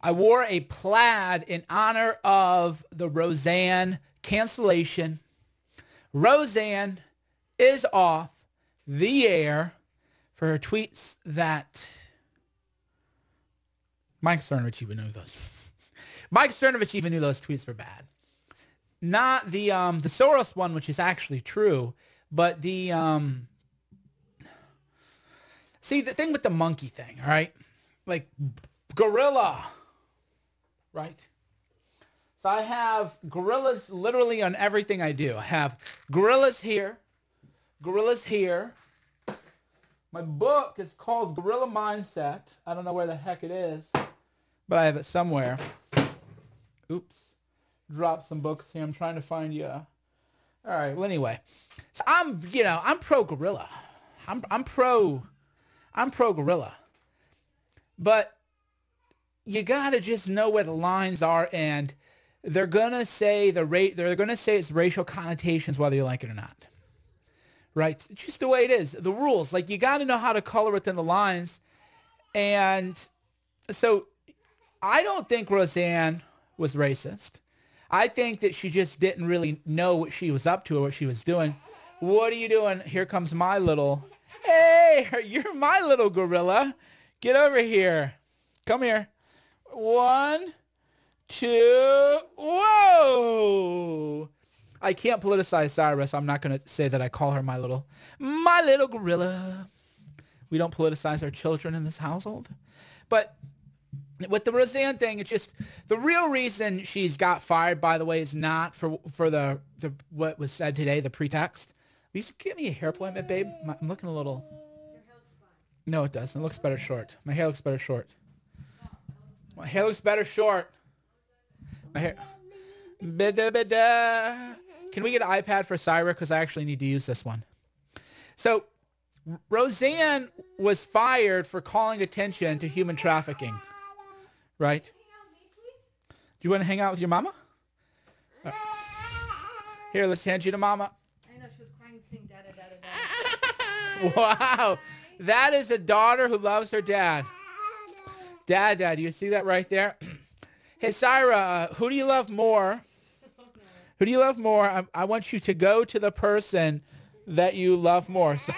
I wore a plaid in honor of the Roseanne cancellation. Roseanne is off the air for her tweets that Mike Cernovich even knew those. Mike Cernovich even knew those tweets were bad. Not the Soros one, which is actually true, but the see, the thing with the monkey thing, all right? Like gorilla, right? So I have gorillas literally on everything I do. I have gorillas here, gorillas here. My book is called Gorilla Mindset. I don't know where the heck it is, but I have it somewhere. Oops. Drop some books here. I'm trying to find you. All right. Well, anyway, so I'm pro gorilla. I'm pro gorilla. But you gotta just know where the lines are, and they're gonna say it's racial connotations whether you like it or not. Right? It's just the way it is. The rules. Like, you got to know how to color within the lines. And so I don't think Roseanne was racist. I think that she just didn't really know what she was up to or what she was doing. What are you doing? Here comes my little... Hey, you're my little gorilla. Get over here. Come here. 1, 2... Whoa! I can't politicize Cyrus. I'm not going to say that I call her my little gorilla. We don't politicize our children in this household. But with the Roseanne thing, it's just the real reason she's got fired, by the way, is not for the what was said today, the pretext. Will you give me a hair appointment, babe? I'm looking a little... Your hair looks fine. No, it doesn't. It looks better short. My hair looks better short. My hair looks better short. My hair... Bida. Can we get an iPad for Syra? Because I actually need to use this one. So, Roseanne was fired for calling attention to human trafficking. Right? Do you want to hang out with your mama? Here, let's hand you to mama. I know, she was crying, saying dada, dada, dada. Wow. That is a daughter who loves her dad. Dad, do you see that right there? Hey, Syra, who do you love more? Who do you love more? I want you to go to the person that you love more. So,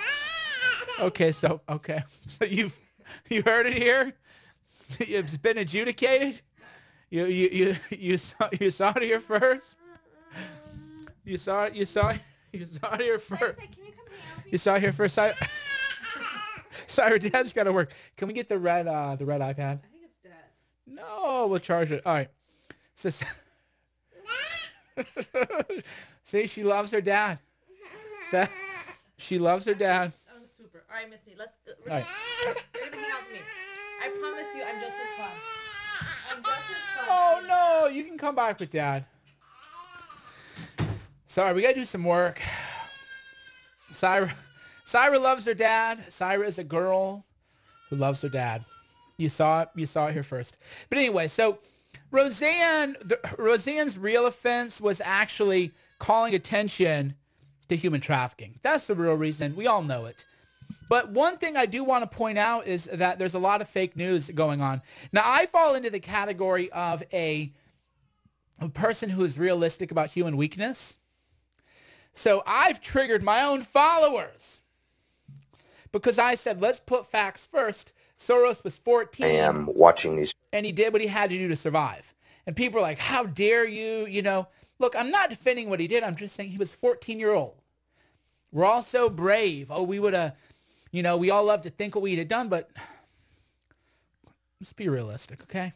okay. So you heard it here. It's been adjudicated. You saw it here first. You saw it here first. You saw it here first. Sorry, Dad's got to work. Can we get the red iPad? I think it's dead. No, we'll charge it. All right. So, see, she loves her dad. She loves her dad. Oh, super. All right, Missy, you're gonna hang out with me. I promise you, I'm just as fun. Oh no, you can come back with Dad. Sorry, we gotta do some work. Syra loves her dad. Syra is a girl who loves her dad. You saw it here first. But anyway, so Roseanne's real offense was actually calling attention to human trafficking. That's the real reason. We all know it. But one thing I do want to point out is that there's a lot of fake news going on. Now, I fall into the category of a person who is realistic about human weakness. So I've triggered my own followers because I said, let's put facts first. Soros was 14. I am watching these. And he did what he had to do to survive. And people are like, how dare you? Look, I'm not defending what he did. I'm just saying he was 14-year-old. We're all so brave. Oh, we would have, we all love to think what we'd have done, but let's be realistic, okay?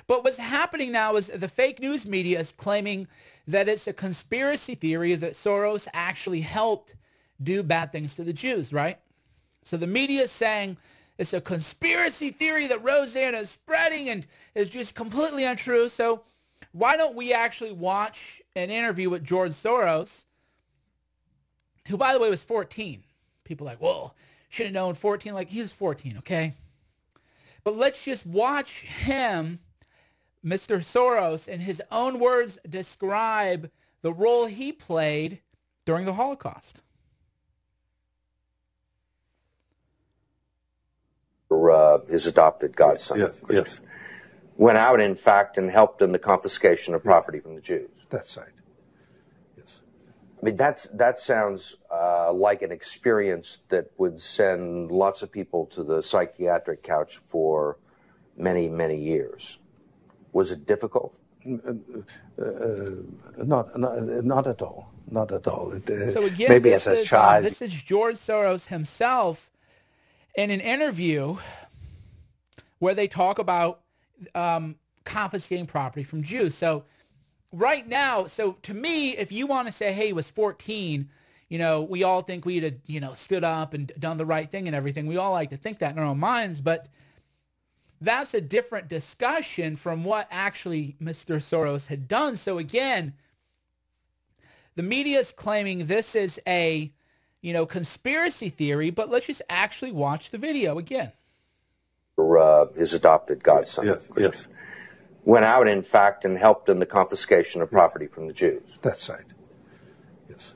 But what's happening now is the fake news media is claiming that it's a conspiracy theory that Soros actually helped do bad things to the Jews, right? So the media is saying it's a conspiracy theory that Roseanne is spreading and is just completely untrue. So why don't we actually watch an interview with George Soros, who, by the way, was 14. People are like, well, should have known 14. Like, he was 14, okay? But let's just watch him, Mr. Soros, in his own words, describe the role he played during the Holocaust. His adopted godson. Yes. went out, in fact, and helped in the confiscation of property from the Jews. That's right. Yes. I mean, that sounds like an experience that would send lots of people to the psychiatric couch for many, many years. Was it difficult? Not at all. Not at all. So again, maybe as a child. This is George Soros himself in an interview where they talk about confiscating property from Jews. So right now, so to me, if you want to say, hey, he was 14, you know, we all think we'd have, you know, stood up and done the right thing and everything. We all like to think that in our own minds, but that's a different discussion from what actually Mr. Soros had done. So again, the media is claiming this is a, you know, conspiracy theory, but let's just actually watch the video again. His adopted godson. Yes, yes. Went out, in fact, and helped in the confiscation of property from the Jews. That's right. Yes.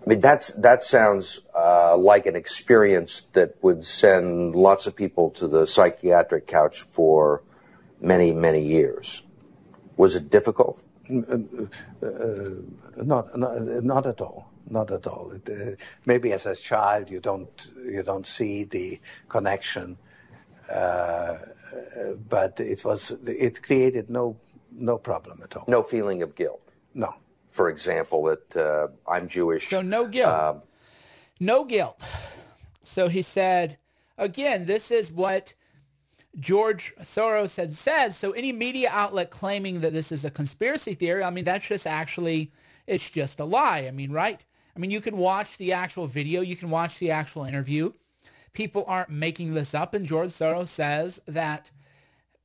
I mean, that sounds like an experience that would send lots of people to the psychiatric couch for many, many years. Was it difficult? Not at all. Not at all. Maybe as a child you don't see the connection, but it created no problem at all. No feeling of guilt. No. For example, that I'm Jewish. So no guilt. No guilt. So he said, again, this is what George Soros had said. So any media outlet claiming that this is a conspiracy theory, I mean, that's just actually, it's just a lie. I mean, right? I mean, you can watch the actual video. You can watch the actual interview. People aren't making this up. And George Soros says that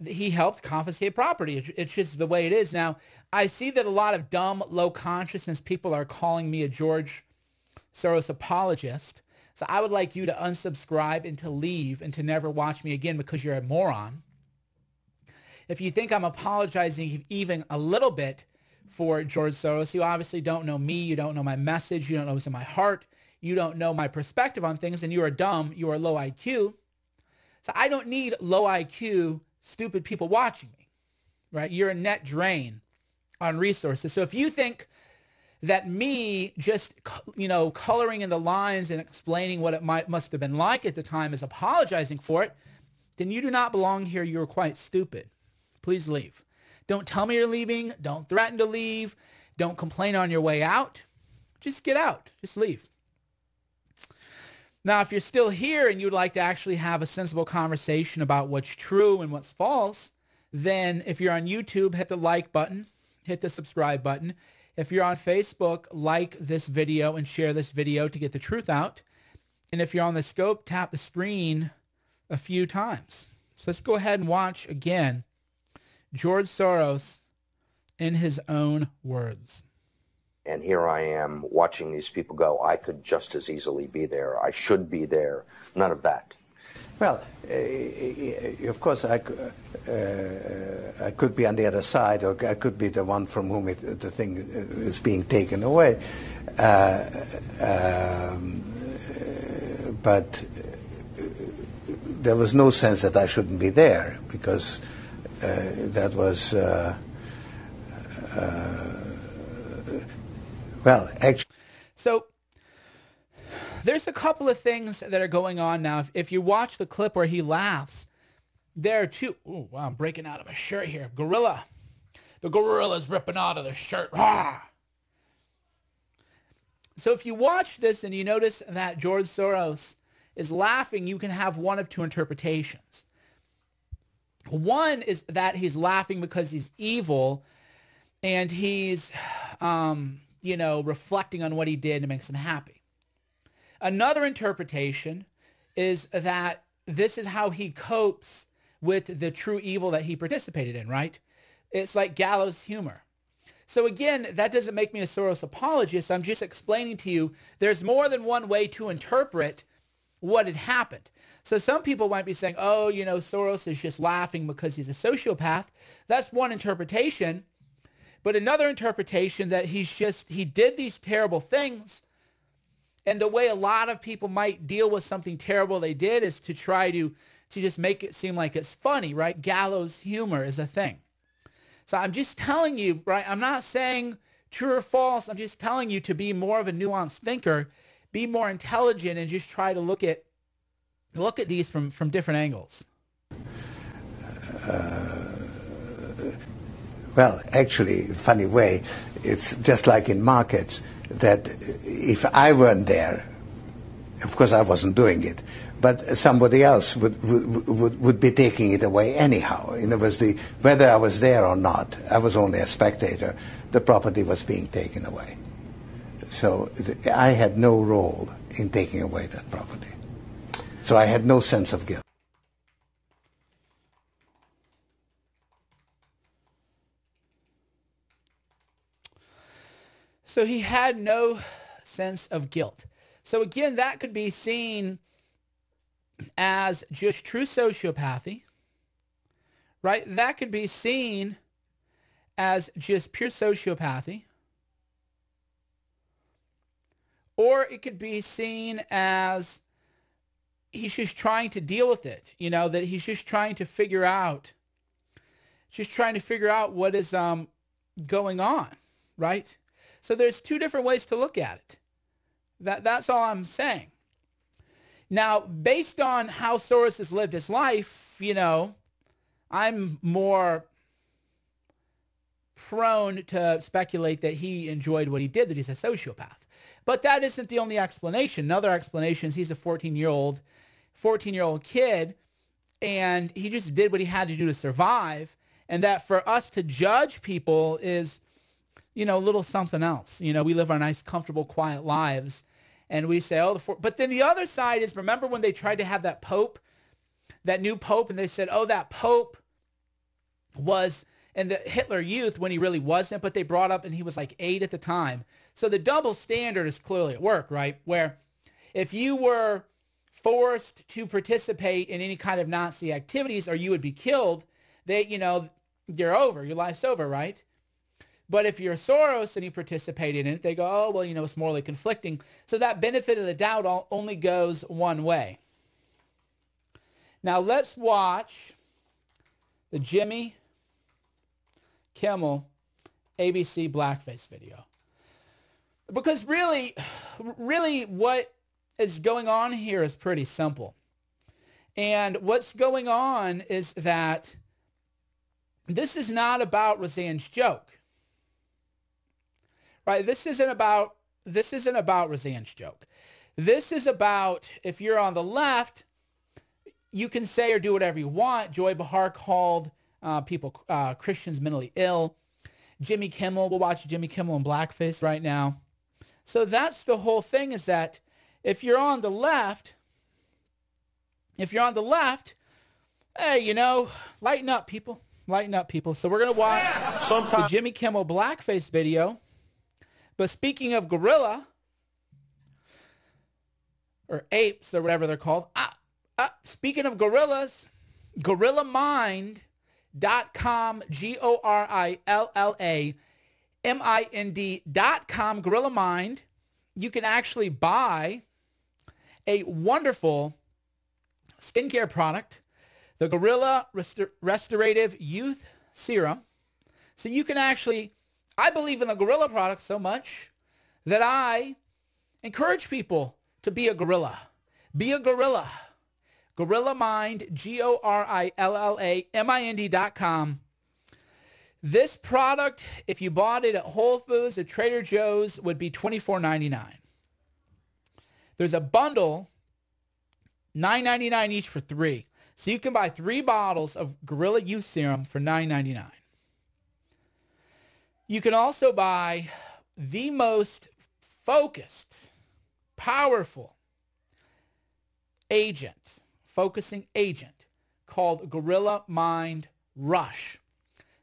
he helped confiscate property. It's just the way it is. Now, I see that a lot of dumb, low consciousness people are calling me a George Soros apologist. So I would like you to unsubscribe and to leave and to never watch me again because you're a moron. If you think I'm apologizing even a little bit for George Soros, you obviously don't know me. You don't know my message. You don't know what's in my heart. You don't know my perspective on things, and you are dumb. You are low IQ. So I don't need low IQ, stupid people watching me, right? You're a net drain on resources. So if you think that me just, you know, coloring in the lines and explaining what it must have been like at the time is apologizing for it, then you do not belong here. You're quite stupid. Please leave. Don't tell me you're leaving. Don't threaten to leave. Don't complain on your way out. Just get out. Just leave. Now, if you're still here and you'd like to actually have a sensible conversation about what's true and what's false, then if you're on YouTube, hit the like button, hit the subscribe button. If you're on Facebook, like this video and share this video to get the truth out. And if you're on the scope, tap the screen a few times. So let's go ahead and watch again George Soros in his own words. And here I am watching these people go, I could just as easily be there. I should be there. None of that. Well, of course, I could be on the other side, or I could be the one from whom the thing is being taken away. But there was no sense that I shouldn't be there, because that was... well, actually... So there's a couple of things that are going on now. If you watch the clip where he laughs, there are two... Oh, wow, I'm breaking out of my shirt here. Gorilla. The gorilla's ripping out of the shirt. Rah! So if you watch this and you notice that George Soros is laughing, you can have one of two interpretations. One is that he's laughing because he's evil and he's... you know, reflecting on what he did and makes him happy. Another interpretation is that this is how he copes with the true evil that he participated in, right? It's like gallows humor. So again, that doesn't make me a Soros apologist. I'm just explaining to you there's more than one way to interpret what had happened. So some people might be saying, oh, you know, Soros is just laughing because he's a sociopath. That's one interpretation. But another interpretation that he did these terrible things, and the way a lot of people might deal with something terrible they did is to try to to just make it seem like it's funny, right? Gallows humor is a thing. So I'm just telling you, right? I'm not saying true or false. I'm just telling you to be more of a nuanced thinker, be more intelligent, and just try to look at these from different angles. Well, actually, funny way, it's just like in markets that if I weren't there, of course I wasn't doing it, but somebody else would be taking it away anyhow. In other words, whether I was there or not, I was only a spectator, the property was being taken away. So I had no role in taking away that property. So I had no sense of guilt. So he had no sense of guilt. So again, that could be seen as just true sociopathy, right? That could be seen as just pure sociopathy. Or it could be seen as he's just trying to deal with it, you know, that he's just trying to figure out, what is going on, right? So there's two different ways to look at it. That's all I'm saying. Now, based on how Soros has lived his life, you know, I'm more prone to speculate that he enjoyed what he did, that he's a sociopath. But that isn't the only explanation. Another explanation is he's a 14-year-old kid, and he just did what he had to do to survive, and that for us to judge people is, you know, a little something else. You know, we live our nice, comfortable, quiet lives, and we say, oh, but then the other side is, remember when they tried to have that pope, that new pope, and they said, oh, that pope was in the Hitler Youth when he really wasn't, but they brought up, and he was like 8 at the time. So the double standard is clearly at work, right? Where if you were forced to participate in any kind of Nazi activities or you would be killed, you know, you're over, your life's over, right? But if you're Soros and you participated in it, they go, oh, well, you know, it's morally conflicting. So that benefit of the doubt only goes one way. Now let's watch the Jimmy Kimmel ABC blackface video. Because really what is going on here is pretty simple. And what's going on is that this is not about Roseanne's joke. Right? This isn't about Roseanne's joke. This is about, if you're on the left, you can say or do whatever you want. Joy Behar called Christians mentally ill. Jimmy Kimmel, we'll watch Jimmy Kimmel in blackface right now. So that's the whole thing, is that if you're on the left, hey, you know, lighten up, people. Lighten up, people. So we're going to watch the Jimmy Kimmel blackface video. But speaking of gorilla, or apes, or whatever they're called, speaking of gorillas, GorillaMind.com, GorillaMind.com, Gorilla Mind, you can actually buy a wonderful skincare product, the Gorilla Restorative Youth Serum. So you can actually, I believe in the gorilla product so much that I encourage people to be a gorilla. Be a gorilla. GorillaMind, GorillaMind.com. This product, if you bought it at Whole Foods, at Trader Joe's, would be $24.99. There's a bundle, $9.99 each for 3. So you can buy 3 bottles of Gorilla Youth Serum for $9.99. You can also buy the most focused, powerful focusing agent called Gorilla Mind Rush.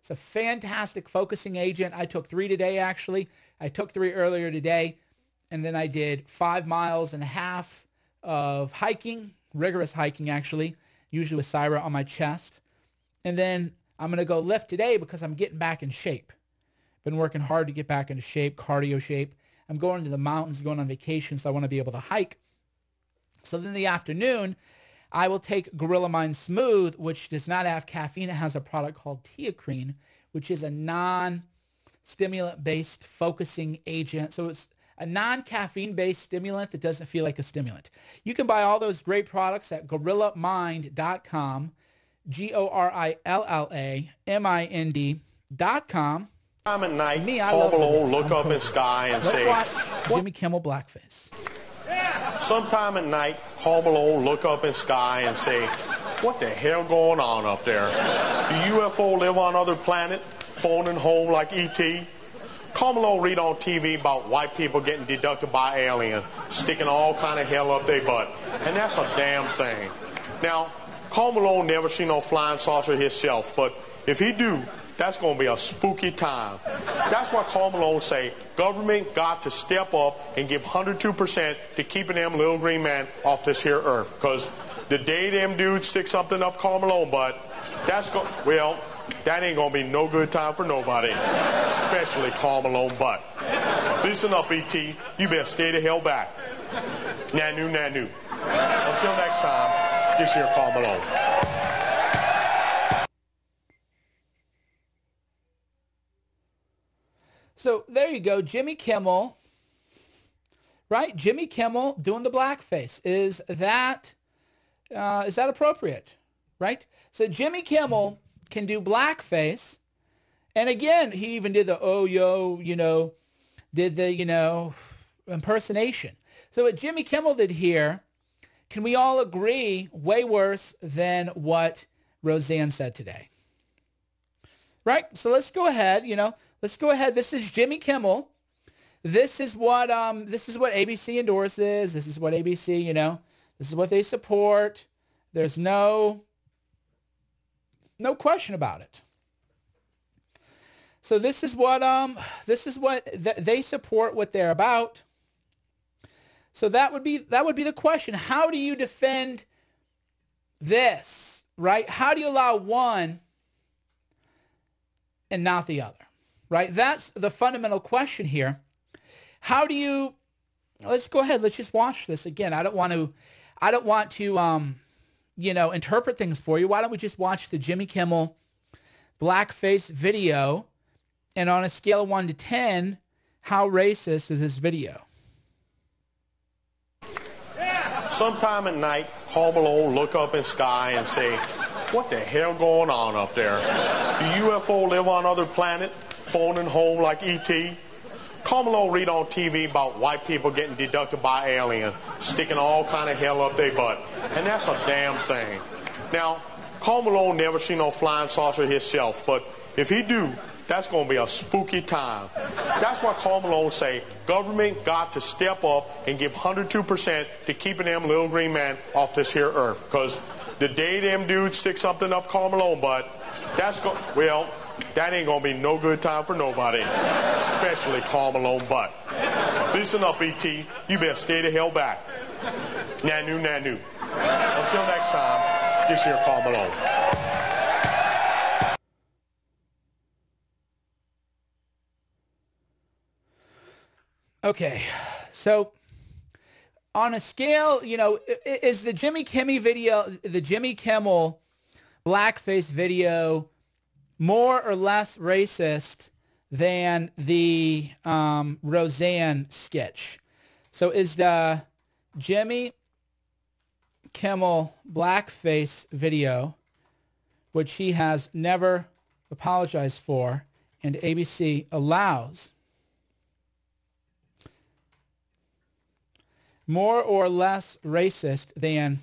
It's a fantastic focusing agent. I took 3 today, actually. I took 3 earlier today, and then I did 5.5 miles of hiking, rigorous hiking, actually, usually with Syra on my chest. And then I'm going to go lift today because I'm getting back in shape. Been working hard to get back into shape, cardio shape. I'm going to the mountains, going on vacation, so I want to be able to hike. So then in the afternoon, I will take Gorilla Mind Smooth, which does not have caffeine. It has a product called Teacrine, which is a non-stimulant-based focusing agent. So it's a non-caffeine-based stimulant that doesn't feel like a stimulant. You can buy all those great products at gorillamind.com, GORILLAMIND.com. Time at night, Me, I Karl love Malone the look up in the sky and Let's say, watch Jimmy Kimmel Blackface. sometime at night, Karl Malone look up in the sky and say, what the hell going on up there? Do UFO live on other planet, phoning home like E.T.? Karl Malone read on TV about white people getting deducted by aliens, sticking all kind of hell up their butt. And that's a damn thing. Now, Karl Malone never seen no flying saucer himself, but if he do, that's going to be a spooky time. That's why Karl Malone say government got to step up and give 102% to keeping them little green man off this here earth. Because the day them dudes stick something up Karl Malone butt, well, that ain't going to be no good time for nobody, especially Karl Malone butt. Listen up, E.T. You better stay the hell back. Nanu, nanu. Until next time, this here Karl Malone. So there you go, Jimmy Kimmel, right? Jimmy Kimmel doing the blackface. Is that appropriate, right? So Jimmy Kimmel can do blackface, and again, he even did the impersonation. So what Jimmy Kimmel did here, can we all agree, way worse than what Roseanne said today, right? So let's go ahead, Let's go ahead. This is Jimmy Kimmel. This is what ABC endorses. This is what ABC, this is what they support. There's no question about it. So this is what they support, what they're about. So that would be the question. How do you defend this, right? How do you allow one and not the other? Right? That's the fundamental question here. How do you, let's go ahead. Let's just watch this again. I don't want to, interpret things for you. Why don't we just watch the Jimmy Kimmel blackface video, and on a scale of 1 to 10, how racist is this video? Sometime at night, Karl Malone look up in the sky and say, what the hell going on up there? Do UFO live on other planet, phoning home like E.T.? Karl Malone read on TV about white people getting deducted by aliens, sticking all kind of hell up their butt. And that's a damn thing. Now, Karl Malone never seen no flying saucer himself, but if he do, that's going to be a spooky time. That's why Karl Malone say government got to step up and give 102% to keeping them little green man off this here earth. Because the day them dudes stick something up Karl Malone butt, that ain't going to be no good time for nobody, especially Karl Malone butt. Listen up, E.T. You better stay the hell back. Nanu, nanu. Until next time, this here Karl Malone. Okay, so on a scale, is the Jimmy Kimmel blackface video more or less racist than the Roseanne sketch? So is the Jimmy Kimmel blackface video, which he has never apologized for and ABC allows, more or less racist than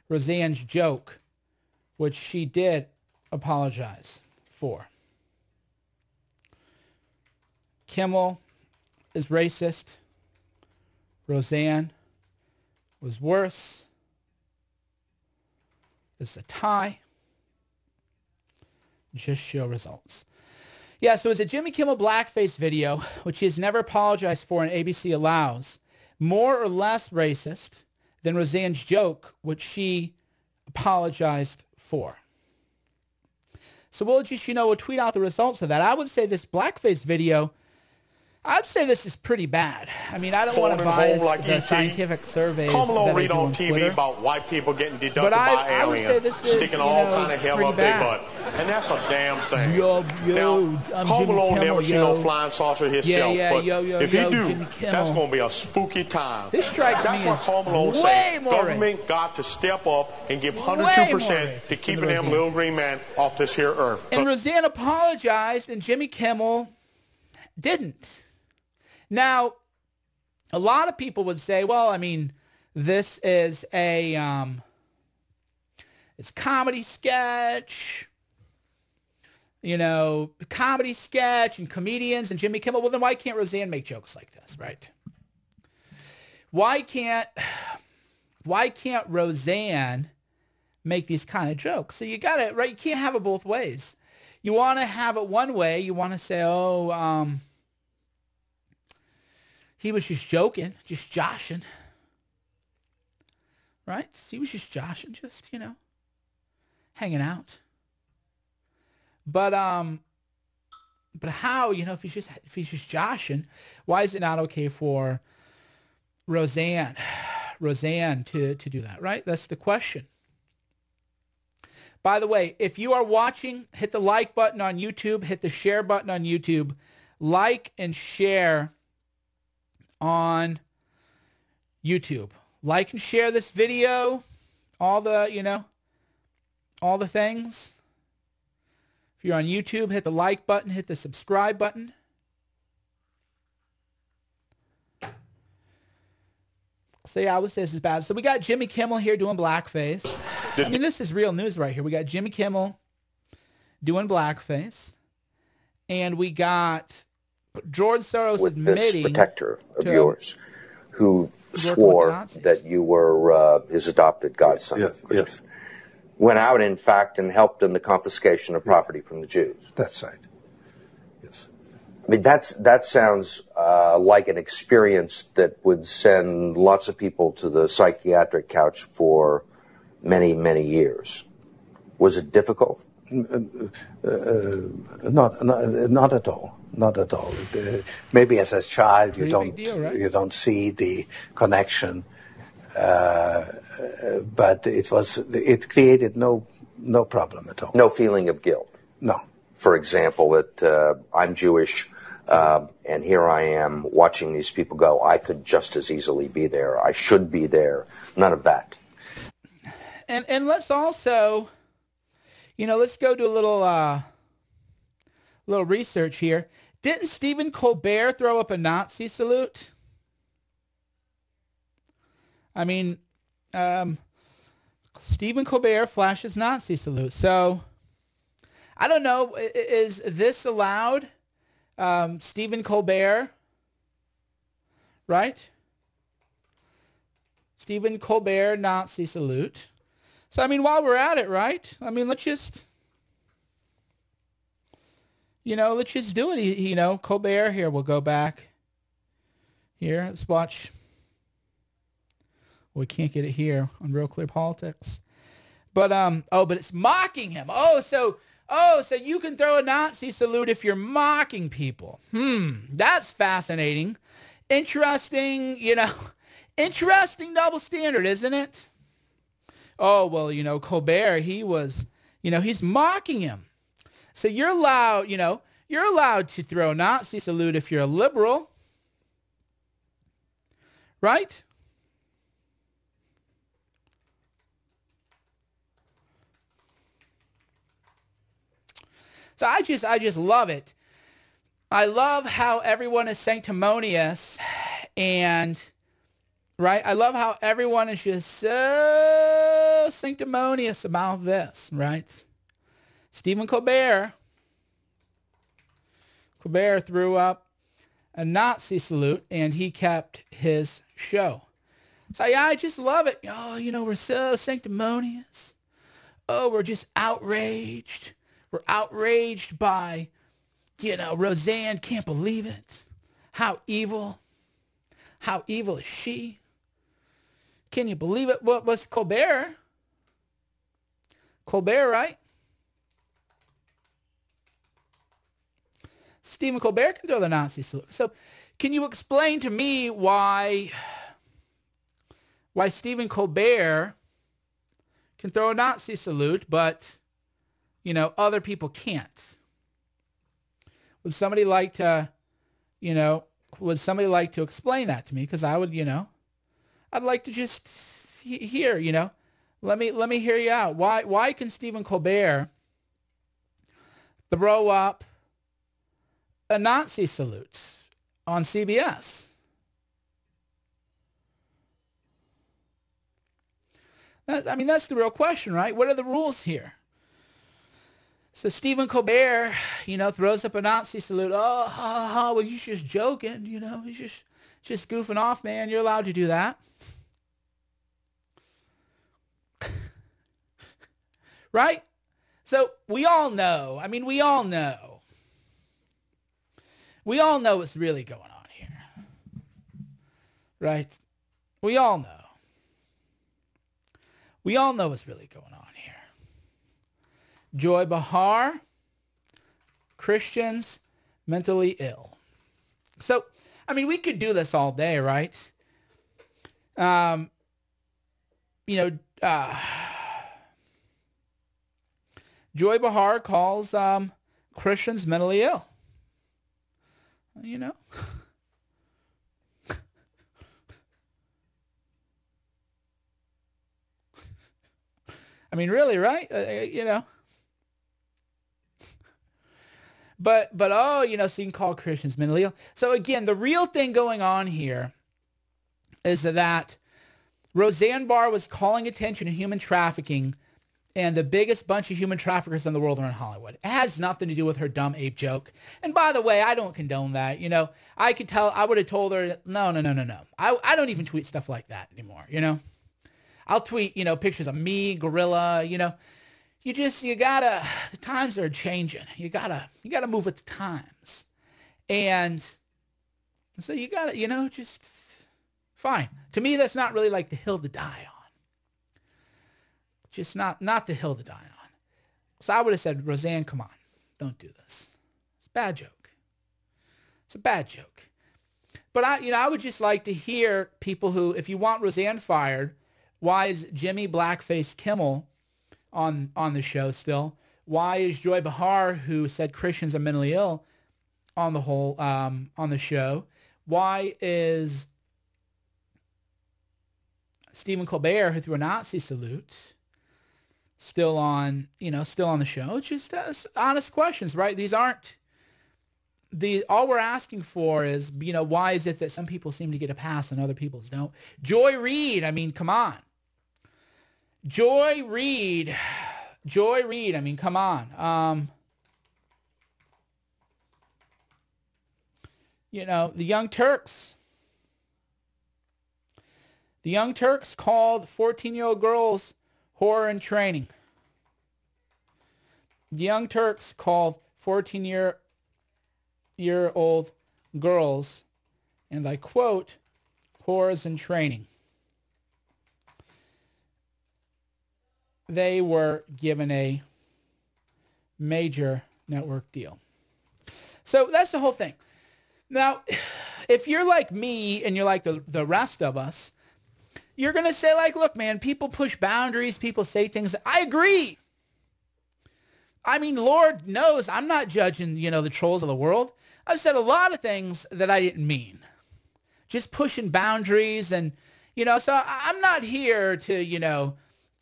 Roseanne's joke, which she did apologize for? Kimmel is racist. Roseanne was worse. It's a tie. Just show results. Yeah, so it's a Jimmy Kimmel blackface video, which he has never apologized for and ABC allows, more or less racist than Roseanne's joke, which she apologized for. So we'll just, we'll tweet out the results of that. I would say this blackface video, I'd say this is pretty bad. I mean, I don't want to bias the scientific surveys Karl Malone that I read do on on TV Twitter. about white people getting deducted But by I would say aliens, this is, sticking all kind of hell pretty up their bad. butt. And that's a damn thing. Yo, Now, I'm Karl Jimmy Malone Kimmel, never seen no flying saucer himself, yeah, but yo, if he do, Jimmy Kimmel. that's going to be a spooky time. This strikes that's me why as Karl Malone way said more government got to step up and give Way 102% more to keeping than them Roseanne. little green man off this here earth. And Roseanne apologized, and Jimmy Kimmel didn't. Now, a lot of people would say, well, I mean, this is a it's comedy sketch, you know, comedy sketch and comedians and Jimmy Kimmel. Well, then why can't Roseanne make jokes like this, right? Why can't Roseanne make these kind of jokes? So you got it, right? You can't have it both ways. You want to have it one way. You want to say, oh, he was just joking, just joshing, right? He was just joshing, just, you know, hanging out. But how, you know, if he's just joshing, why is it not okay for Roseanne to do that, right? That's the question. By the way, if you are watching, hit the like button on YouTube, hit the share button on YouTube, like and share on YouTube. Like and share this video, all the, you know, all the things. If you're on YouTube, hit the like button, hit the subscribe button. So yeah, I would say this is bad. So we got Jimmy Kimmel here doing blackface. I mean, this is real news right here. We got Jimmy Kimmel doing blackface. And we got George Soros with admitting this protector of yours who swore that you were his adopted godson. Yes, yes. Went out, in fact, and helped in the confiscation of property from the Jews. That's right. Yes. I mean, that sounds like an experience that would send lots of people to the psychiatric couch for many, many years. Was it difficult? Not at all. Not at all. Maybe as a child you don't see the connection, but it created no problem at all. No feeling of guilt. No. For example, that I'm Jewish, and here I am watching these people go. I could just as easily be there. I should be there. None of that. And let's also, you know, let's go do a little research here. Didn't Stephen Colbert throw up a Nazi salute? I mean, Stephen Colbert flashes Nazi salute. So, I don't know, is this allowed? Stephen Colbert, right? Stephen Colbert Nazi salute. So, I mean, while we're at it, right? I mean, let's just do it. You know, Colbert here. We'll go back here. Let's watch. We can't get it here on Real Clear Politics. But, but it's mocking him. So you can throw a Nazi salute if you're mocking people. That's fascinating. Interesting, you know, interesting double standard, isn't it? Oh, well, you know, Colbert, he was, you know, he's mocking him. So you're allowed, you know, you're allowed to throw a Nazi salute if you're a liberal. Right? So I just love it. I love how everyone is sanctimonious and, right? I love how everyone is just so sanctimonious about this, right? Stephen Colbert threw up a Nazi salute and he kept his show. So yeah, I just love it. Oh, you know, we're so sanctimonious. Oh, we're just outraged. We're outraged by, you know, Roseanne, can't believe it. How evil. How evil is she? Can you believe it? What was Colbert? Colbert, right? Stephen Colbert can throw the Nazi salute. So can you explain to me why Stephen Colbert can throw a Nazi salute, but, you know, other people can't? Would somebody like to, explain that to me? Because I would, I'd like to just hear, let me hear you out. Why can Stephen Colbert throw up a Nazi salute on CBS? That's the real question, right? What are the rules here? So Stephen Colbert, throws up a Nazi salute. Oh, well, you're just joking, he's just goofing off, man. You're allowed to do that. Right? So we all know what's really going on here. Right? We all know what's really going on here. Joy Behar, Christians mentally ill. So, we could do this all day, right? Joy Behar calls Christians mentally ill. Really, right? But so you can call Christians mentally ill. So again, the real thing going on here is that Roseanne Barr was calling attention to human trafficking, and the biggest bunch of human traffickers in the world are in Hollywood. It has nothing to do with her dumb ape joke. And by the way, I don't condone that. I could tell, I would have told her, no. I don't even tweet stuff like that anymore, I'll tweet, pictures of me, gorilla, you gotta, the times are changing. You gotta move with the times. And so you gotta, just fine. To me, that's not really like the hill to die on. Just not the hill to die on. So I would have said, Roseanne, come on, don't do this. It's a bad joke. It's a bad joke. But I would just like to hear people who, if you want Roseanne fired, why is Jimmy Blackface Kimmel on the show still? Why is Joy Behar, who said Christians are mentally ill, on the show? Why is Stephen Colbert, who threw a Nazi salute, still on the show? It's just honest questions, right? All we're asking for is, why is it that some people seem to get a pass and other people don't? Joy Reid, come on. Joy Reid, come on. The Young Turks. The Young Turks called 14-year-old girls whore in training. The Young Turks called 14-year-old girls, and I quote, whores in training. They were given a major network deal. So that's the whole thing. Now, if you're like me and you're like the rest of us, you're going to say, like, look, man, people push boundaries. People say things. I agree. Lord knows I'm not judging, the trolls of the world. I've said a lot of things that I didn't mean. Just pushing boundaries and, so I'm not here to,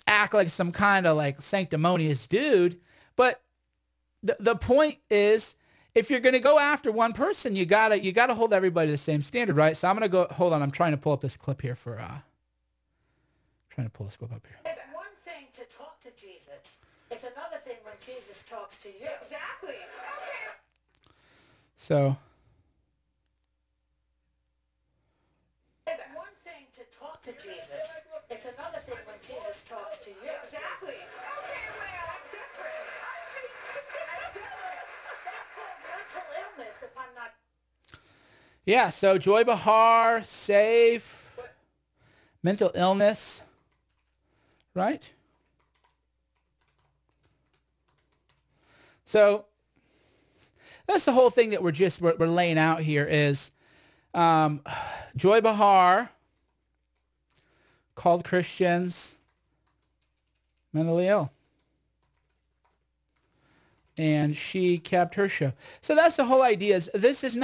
act like some kind of like sanctimonious dude. But the point is, if you're going to go after one person, you gotta hold everybody to the same standard, right? So I'm going to go, hold on. I'm trying to pull up this clip here for, trying to pull this clip up here. It's one thing to talk to Jesus. It's another thing when Jesus talks to you. Exactly. Okay. So. It's one thing to talk to Jesus. It's another thing when Jesus talks to you. Exactly. Okay, well, that's different. That's called mental illness if I'm not. Yeah, so Joy Behar, safe, mental illness, right? So that's the whole thing that we're laying out here is Joy Behar called Christians mentally ill. And she kept her show. So that's the whole idea. Is this isn't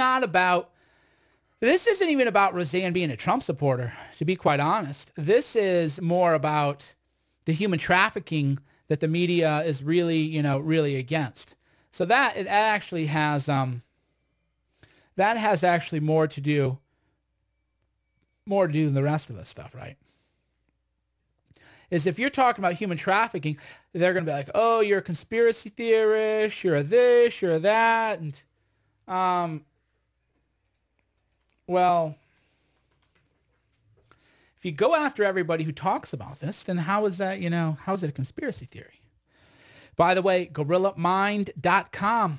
even about Roseanne being a Trump supporter, to be quite honest. This is more about the human trafficking that the media is really, really against. So that it actually has actually more to do than the rest of this stuff, right? Is if you're talking about human trafficking, they're going to be like, oh, you're a conspiracy theorist, you're a this, you're a that. And, well, if you go after everybody who talks about this, then how is that, how is it a conspiracy theory? By the way, GorillaMind.com.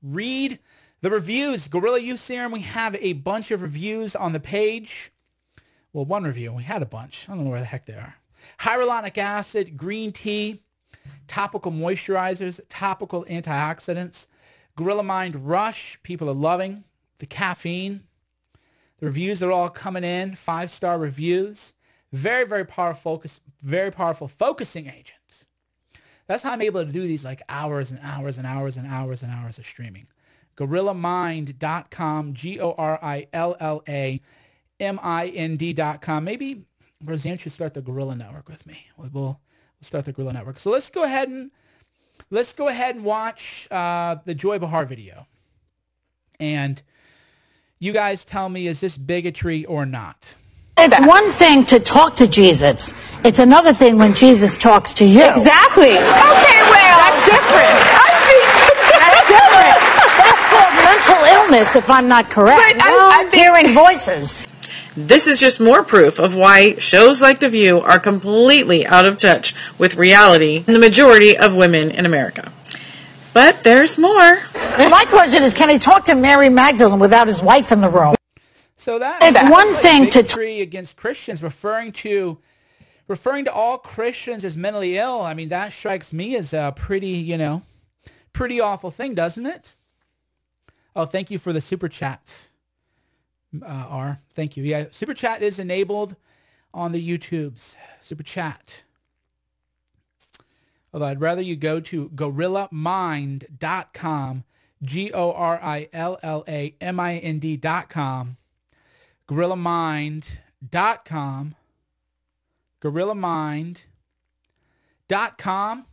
Read the reviews. Gorilla Youth Serum, we have a bunch of reviews on the page. Well, one review. We had a bunch. I don't know where the heck they are. Hyaluronic acid, green tea, topical moisturizers, topical antioxidants, Gorilla Mind Rush, people are loving. The caffeine. The reviews are all coming in, 5-star reviews. Very, very powerful focusing agents. That's how I'm able to do these like hours and hours and hours and hours and hours of streaming. GorillaMind.com, GorillaMind.com. Maybe Roseanne should start the Gorilla Network with me. We'll start the Gorilla Network. So let's go ahead and watch the Joy Behar video. And you guys tell me, is this bigotry or not? It's one thing to talk to Jesus. It's another thing when Jesus talks to you. Exactly. Okay, well, that's different. That's different. That's called mental illness, if I'm not correct. But I'm hearing voices. This is just more proof of why shows like The View are completely out of touch with reality in the majority of women in America. But there's more. My question is, can he talk to Mary Magdalene without his wife in the room? So it's one thing to bigotry against Christians, referring to all Christians as mentally ill. I mean, that strikes me as a pretty awful thing, doesn't it? Oh, thank you for the super chat. R, thank you. Yeah, super chat is enabled on the YouTubes. Super chat. Although I'd rather you go to GorillaMind.com, GorillaMind.com, GorillaMind.com, GorillaMind.com.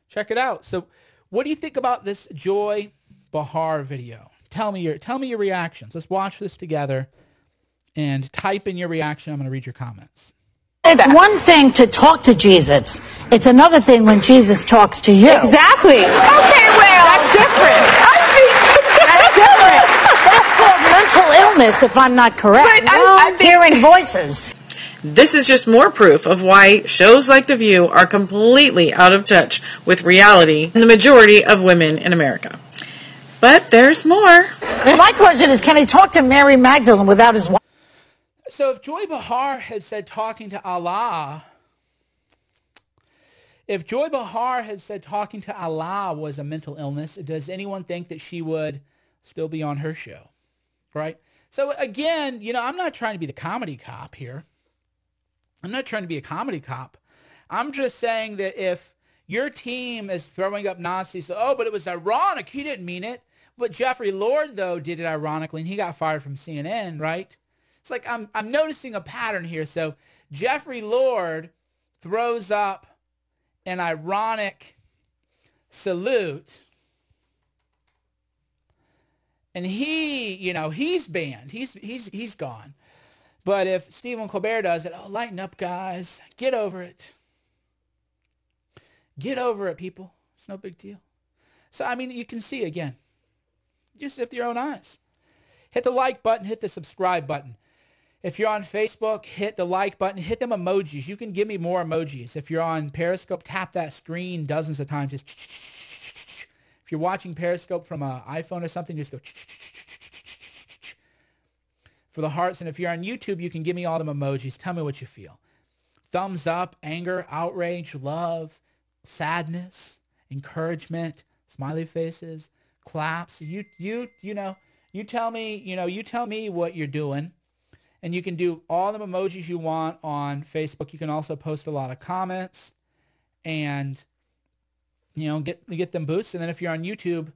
Check it out. So, what do you think about this Joy Behar video? Tell me your reactions. Let's watch this together and type in your reaction. I'm going to read your comments. It's one thing to talk to Jesus. It's another thing when Jesus talks to you. Exactly. Okay, well, that's different. That's different. That's called mental illness, if I'm not correct. But I'm hearing voices. This is just more proof of why shows like The View are completely out of touch with reality in the majority of women in America. But there's more. My question is, can he talk to Mary Magdalene without his wife? So if Joy Behar had said talking to Allah, was a mental illness, does anyone think that she would still be on her show? Right? So again, I'm not trying to be the comedy cop here. I'm just saying that if your team is throwing up Nazis, but it was ironic, he didn't mean it. But Jeffrey Lord, though, did it ironically, and he got fired from CNN, right? It's like I'm noticing a pattern here. So Jeffrey Lord throws up an ironic salute, and he's banned. He's gone. But if Stephen Colbert does it, lighten up, guys. Get over it. Get over it, people. It's no big deal. So, you can see again. Just with your own eyes. Hit the like button. Hit the subscribe button. If you're on Facebook, hit the like button. Hit them emojis. You can give me more emojis. If you're on Periscope, tap that screen dozens of times. Just if you're watching Periscope from an iPhone or something, just go for the hearts. And if you're on YouTube, you can give me all them emojis. Tell me what you feel. Thumbs up, anger, outrage, love, sadness, encouragement, smiley faces, claps. You know, you tell me what you're doing. And you can do all the emojis you want on Facebook. You can also post a lot of comments and, you know, get them boosts. And then if you're on YouTube,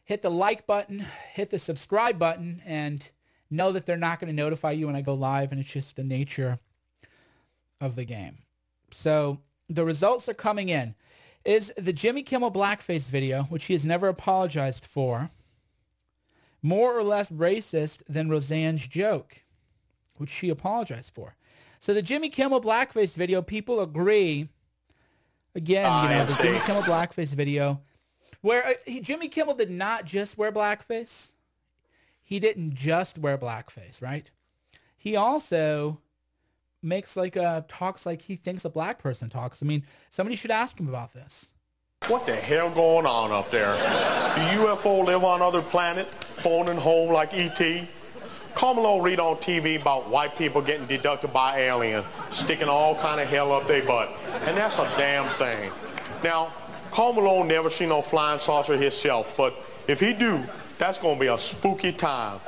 hit the like button, hit the subscribe button, and know that they're not going to notify you when I go live. And it's just the nature of the game. So the results are coming in. Is the Jimmy Kimmel blackface video, which he has never apologized for, more or less racist than Roseanne's joke, which she apologized for? So the Jimmy Kimmel blackface video, people agree. Again, you know, the Jimmy Kimmel blackface video, where Jimmy Kimmel did not just wear blackface. He didn't just wear blackface, right? He also makes talks like he thinks a black person talks. I mean, somebody should ask him about this. What the hell going on up there? Do UFO live on other planet, phoning home like ET? Karl Malone read on TV about white people getting deducted by alien, sticking all kind of hell up their butt. And that's a damn thing. Now, Karl Malone never seen no flying saucer himself, but if he do, that's going to be a spooky time.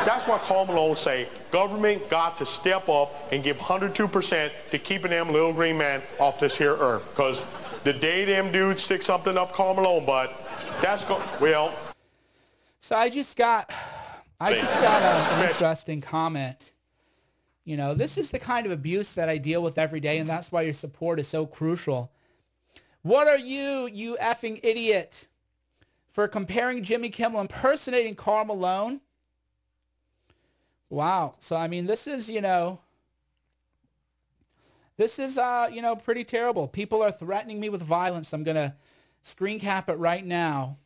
That's why Karl Malone say government got to step up and give 102% to keeping them little green man off this here earth. Because the day them dudes stick something up Karl Malone butt, that's well. So I just got an interesting comment. You know, this is the kind of abuse that I deal with every day, and that's why your support is so crucial. What are you effing idiot, for comparing Jimmy Kimmel impersonating Karl Malone? Wow. So, I mean, this is, you know, pretty terrible. People are threatening me with violence. I'm going to screen cap it right now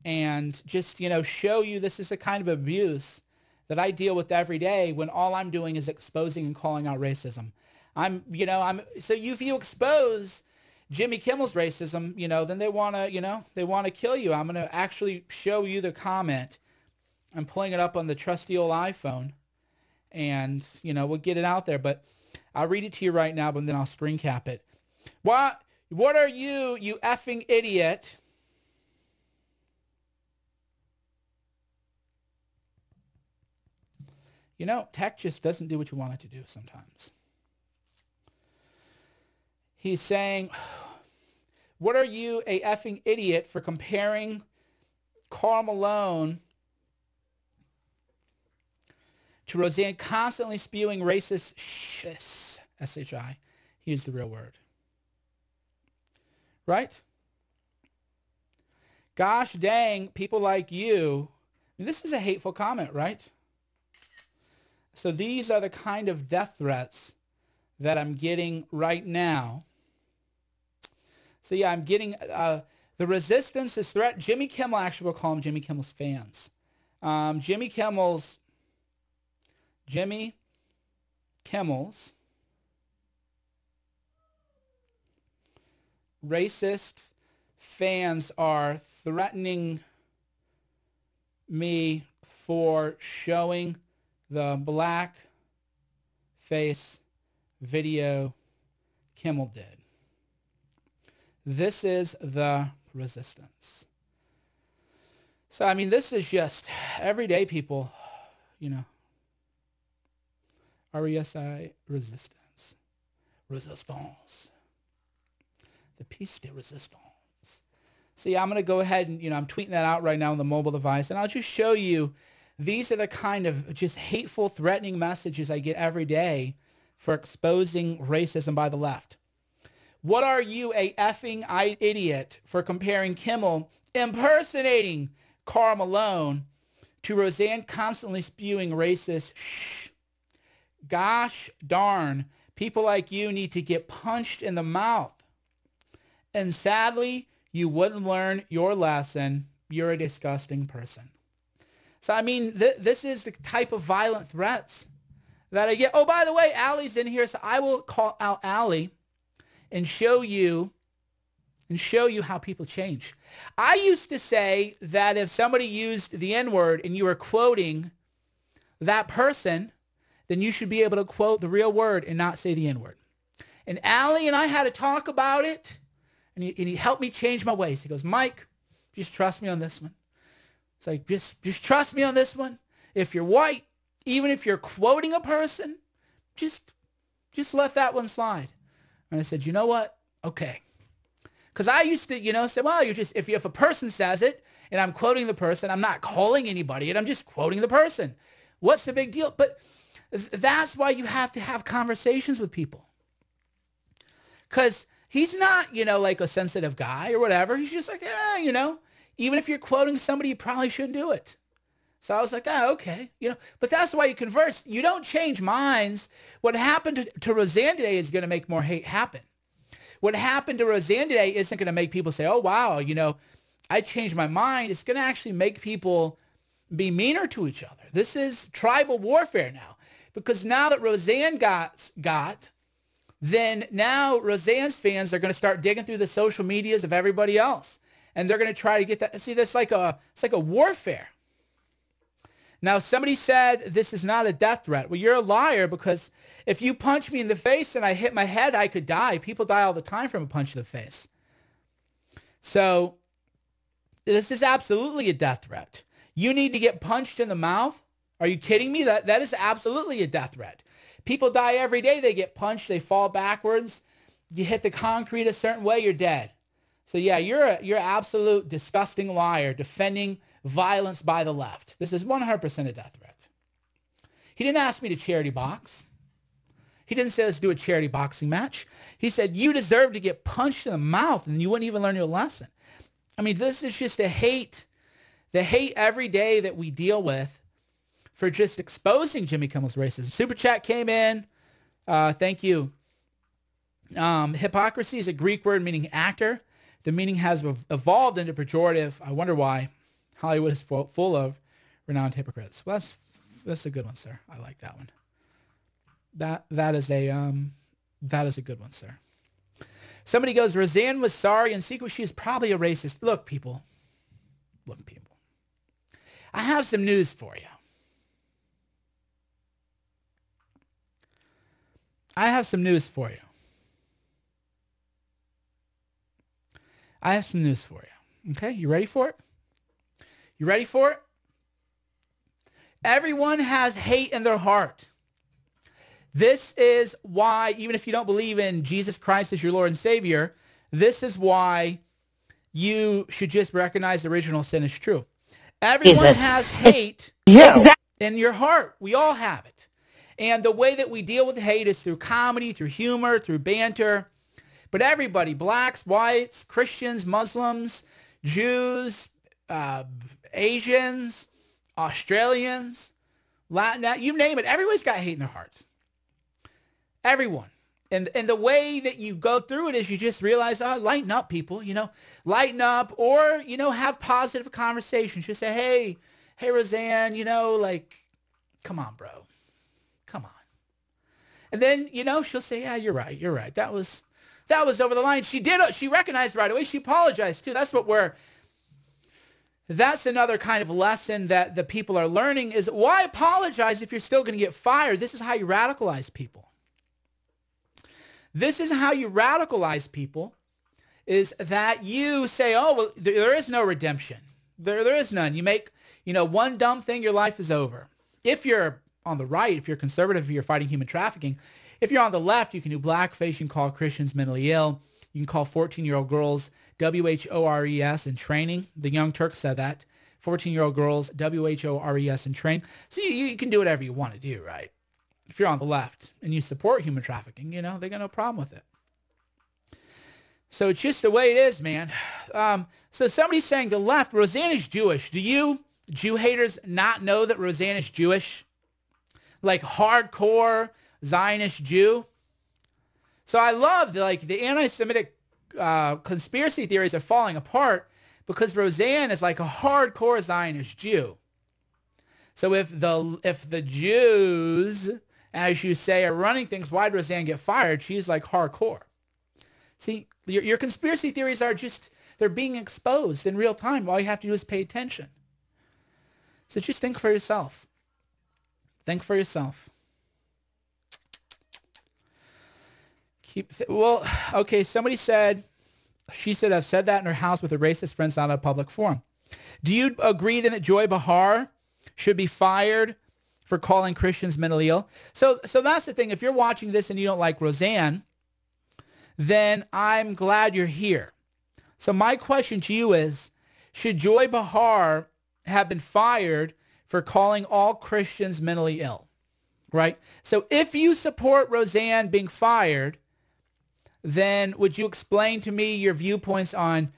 and just, you know, show you this is the kind of abuse that I deal with every day when all I'm doing is exposing and calling out racism. So if you expose Jimmy Kimmel's racism, you know, then they want to kill you. I'm going to actually show you the comment. I'm pulling it up on the trusty old iPhone, and, you know, we'll get it out there, but I'll read it to you right now, but then I'll screen cap it. What are you effing idiot? You know, tech just doesn't do what you want it to do sometimes. He's saying, what are you a effing idiot for comparing Karl Malone to Roseanne, constantly spewing racist S-H-I. He used the real word. Right? Gosh dang, people like you. I mean, this is a hateful comment, right? So these are the kind of death threats that I'm getting right now. So yeah, I'm getting the resistance is threat. Jimmy Kimmel, actually we'll call him Jimmy Kimmel's fans. Jimmy Kimmel's racist fans are threatening me for showing the black face video Kimmel did. This is the resistance. So, I mean, this is just everyday people, you know. R-E-S-I, resistance. Resistance. The piece de resistance. See, I'm going to go ahead and, you know, I'm tweeting that out right now on the mobile device, and I'll just show you these are the kind of just hateful, threatening messages I get every day for exposing racism by the left. What are you, a effing idiot, for comparing Kimmel impersonating Karl Malone to Roseanne constantly spewing racist Gosh darn, people like you need to get punched in the mouth. And sadly, you wouldn't learn your lesson. You're a disgusting person. So, I mean, this is the type of violent threats that I get. Oh, by the way, Allie's in here, so I will call out Allie and show you how people change. I used to say that if somebody used the N-word and you were quoting that person, then you should be able to quote the real word and not say the N-word. And Allie and I had to talk about it, and he helped me change my ways. He goes, Mike, just trust me on this one. It's like, just trust me on this one. If you're white, even if you're quoting a person, just let that one slide. And I said, you know what? Okay. Because I used to, say, well, if a person says it and I'm quoting the person, I'm not calling anybody and I'm just quoting the person. What's the big deal? But that's why you have to have conversations with people. Because he's not, like a sensitive guy or whatever. He's just like, even if you're quoting somebody, you probably shouldn't do it. So I was like, oh, okay. But that's why you converse. You don't change minds. What happened to Roseanne today is going to make more hate happen. What happened to Roseanne today isn't going to make people say, oh, wow, I changed my mind. It's going to actually make people be meaner to each other. This is tribal warfare now. Because now that Roseanne got, then now Roseanne's fans are going to start digging through the social medias of everybody else. And they're going to try to get that. See, it's like a warfare. Now, somebody said this is not a death threat. Well, you're a liar, because if you punch me in the face and I hit my head, I could die. People die all the time from a punch in the face. So this is absolutely a death threat. You need to get punched in the mouth? Are you kidding me? That is absolutely a death threat. People die every day. They get punched. They fall backwards. You hit the concrete a certain way, you're dead. So yeah, you're an absolute disgusting liar defending violence by the left. This is 100% a death threat. He didn't ask me to charity box. He didn't say let's do a charity boxing match. He said you deserve to get punched in the mouth and you wouldn't even learn your lesson. I mean, this is just the hate every day that we deal with for just exposing Jimmy Kimmel's racism. Super chat came in. Thank you. Hypocrisy is a Greek word meaning actor. The meaning has evolved into pejorative. I wonder why. Hollywood is full of renowned hypocrites. Well, that's a good one, sir. I like that one. That is a good one, sir. Somebody goes, Roseanne was sorry in secret. She is probably a racist. Look, people. I have some news for you. Okay, you ready for it? Everyone has hate in their heart. This is why, even if you don't believe in Jesus Christ as your Lord and Savior, this is why you should just recognize the original sin is true. Everyone has hate in your heart. We all have it. And the way that we deal with hate is through comedy, through humor, through banter. But everybody, blacks, whites, Christians, Muslims, Jews, Asians, Australians, Latin, you name it, everybody's got hate in their hearts. Everyone. And the way that you go through it is you just realize, lighten up, people, lighten up, or, have positive conversations. Just say, hey, Roseanne, come on, bro. Come on. And then, she'll say, yeah, you're right. That was over the line. She recognized right away. She apologized too. That's another kind of lesson that the people are learning is why apologize if you're still going to get fired? This is how you radicalize people. Is that you say, oh, well, there is no redemption. There is none. You make, one dumb thing, your life is over. If you're on the right, if you're conservative, if you're fighting human trafficking, if you're on the left, you can do blackface, you can call Christians mentally ill, you can call 14-year-old girls WHORES in training. The Young Turks said that. 14-year-old girls WHORES in training. So you can do whatever you want to do, right? If you're on the left and you support human trafficking, they got no problem with it. So it's just the way it is, man. So somebody's saying the left, Roseanne is Jewish. Do you Jew haters not know that Roseanne is Jewish? Like hardcore Zionist Jew. So I love the anti-Semitic conspiracy theories are falling apart because Roseanne is like a hardcore Zionist Jew. So if the Jews, as you say, are running things, why'd Roseanne get fired? She's like hardcore. See, your conspiracy theories are they're being exposed in real time. All you have to do is pay attention. So just think for yourself. Okay, somebody said, she said, I've said that in her house with her racist friends, not a public forum. Do you agree then that Joy Behar should be fired for calling Christians mentally ill? So that's the thing. If you're watching this and you don't like Roseanne, then I'm glad you're here. So my question to you is, should Joy Behar have been fired for calling all Christians mentally ill? Right? So if you support Roseanne being fired, then would you explain to me your viewpoints on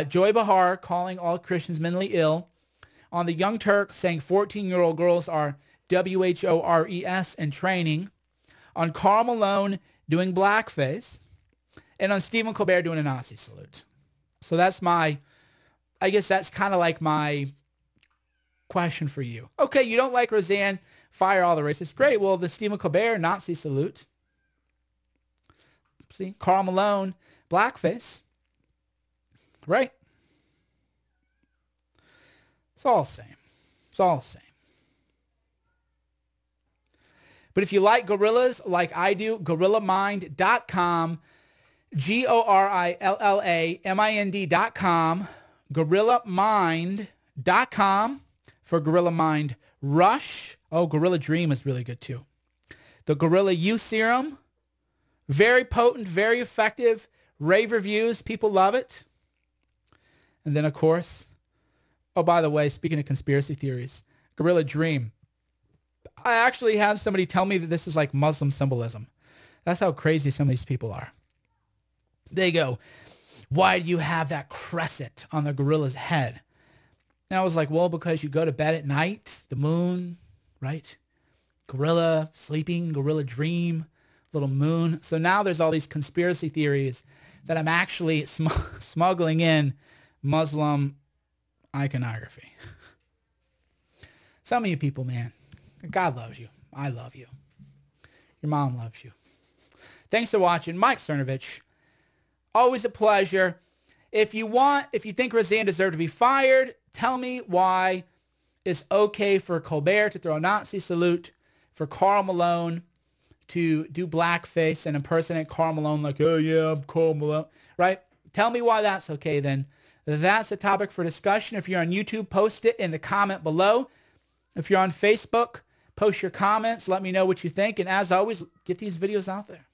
Joy Behar calling all Christians mentally ill, on the Young Turks saying 14-year-old girls are WHORES in training, on Karl Malone doing blackface, and on Stephen Colbert doing a Nazi salute? So that's I guess that's kind of like my question for you. Okay, you don't like Roseanne, fire all the racists. Great. Well, the Stephen Colbert Nazi salute. See, Karl Malone, blackface. Right? It's all the same. It's all the same. But if you like gorillas like I do, gorillamind.com, GORILLAMIND.com, gorillamind.com for Gorilla Mind Rush. Oh, Gorilla Dream is really good too. The Gorilla U Serum, very potent, very effective, rave reviews. People love it. And then, of course, oh, by the way, speaking of conspiracy theories, Gorilla Dream. I actually had somebody tell me that this is like Muslim symbolism. That's how crazy some of these people are. They go, why do you have that crescent on the gorilla's head? And I was like, well, because you go to bed at night, the moon, right? Gorilla sleeping, gorilla dream, little moon. So now there's all these conspiracy theories that I'm actually smuggling in Muslim iconography. Some of you people, man, God loves you. I love you. Your mom loves you. Thanks for watching. Mike Cernovich. Always a pleasure. If you think Roseanne deserved to be fired, tell me why it's okay for Colbert to throw a Nazi salute, for Karl Malone to do blackface and impersonate Karl Malone like, oh yeah, I'm Karl Malone, right? Tell me why that's okay then. That's the topic for discussion. If you're on YouTube, post it in the comment below. If you're on Facebook, post your comments. Let me know what you think. And as always, get these videos out there.